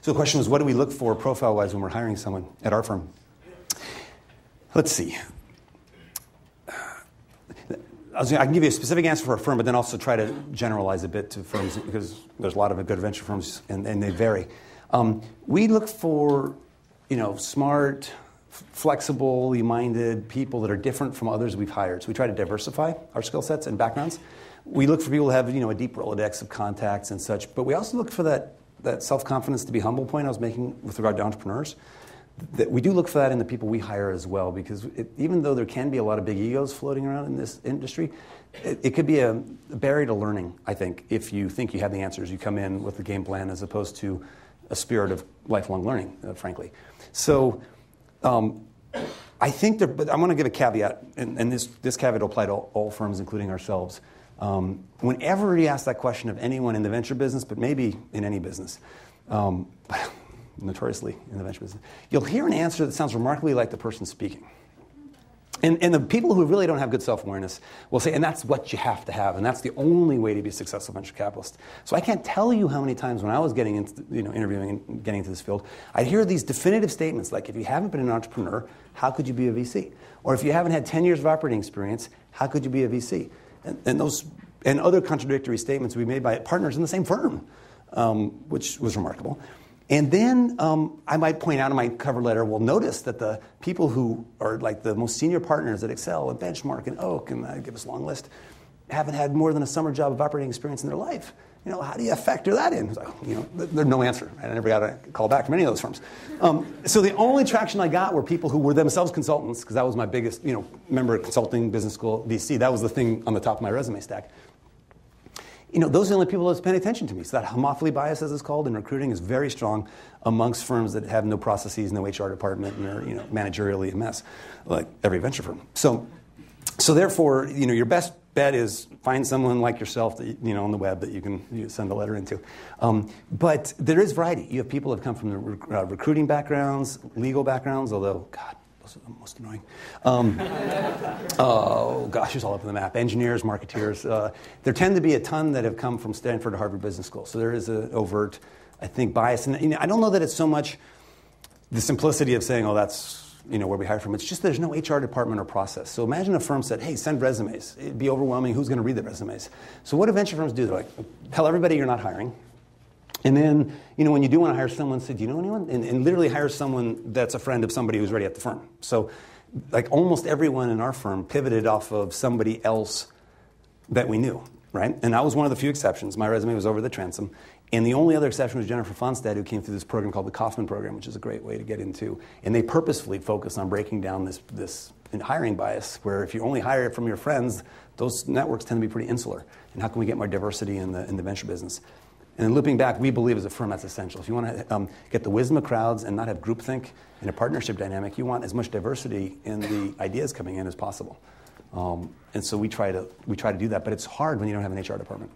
So the question was, what do we look for profile-wise when we're hiring someone at our firm? Let's see. I can give you a specific answer for a firm, but then also try to generalize a bit to firms because there's a lot of good venture firms and they vary. We look for, smart, flexibly minded people that are different from others we've hired. So we try to diversify our skill sets and backgrounds. We look for people who have, a deep Rolodex of contacts and such, but we also look for that self-confidence to be humble point I was making with regard to entrepreneurs. That we do look for that in the people we hire as well, because even though there can be a lot of big egos floating around in this industry, it could be a barrier to learning, I think, if you think you have the answers. You come in with a game plan as opposed to a spirit of lifelong learning, frankly. So I think but I want to give a caveat, and this caveat will apply to all firms, including ourselves. Whenever you ask that question of anyone in the venture business, but maybe in any business, notoriously in the venture business, you'll hear an answer that sounds remarkably like the person speaking. And the people who really don't have good self-awareness will say, and that's what you have to have, and that's the only way to be a successful venture capitalist. So I can't tell you how many times when I was getting into, interviewing and getting into this field, I'd hear these definitive statements like, if you haven't been an entrepreneur, how could you be a VC? Or if you haven't had 10 years of operating experience, how could you be a VC? And other contradictory statements we made by partners in the same firm, which was remarkable. And then I might point out in my cover letter, well, notice that the people who are like the most senior partners at Excel and Benchmark and Oak, and I give us a long list, haven't had more than a summer job of operating experience in their life. How do you factor that in? So, there's no answer. I never got a call back from any of those firms. So the only traction I got were people who were themselves consultants, because that was my biggest, member of consulting, business school, VC. That was the thing on the top of my resume stack. Those are the only people that pay attention to me. So that homophily bias, as it's called in recruiting, is very strong amongst firms that have no processes, no HR department, and are managerially a mess, like every venture firm. So therefore, your best bet is find someone like yourself that, on the web that you can send a letter into. But there is variety. You have people that come from the recruiting backgrounds, legal backgrounds, although, God, those are the most annoying. It's all up in the map. Engineers, marketeers. There tend to be a ton that have come from Stanford or Harvard Business School. So there is an overt, I think, bias. And I don't know that it's so much the simplicity of saying, that's where we hire from. It's just there's no HR department or process. So imagine a firm said, hey, send resumes. It'd be overwhelming. Who's going to read the resumes? So what do venture firms do? They're like, tell everybody you're not hiring. And then, when you do want to hire someone, say, do you know anyone? And literally hire someone that's a friend of somebody who's already at the firm. So like almost everyone in our firm pivoted off of somebody else that we knew, right? And I was one of the few exceptions. My resume was over the transom. And the only other exception was Jennifer Fonstad, who came through this program called the Kauffman Program, which is a great way to get into. And they purposefully focus on breaking down this hiring bias, where if you only hire it from your friends, those networks tend to be pretty insular. And how can we get more diversity in the venture business? And then looping back, we believe as a firm that's essential. If you want to get the wisdom of crowds and not have groupthink in a partnership dynamic, you want as much diversity in the ideas coming in as possible. And so we try to do that, but it's hard when you don't have an HR department.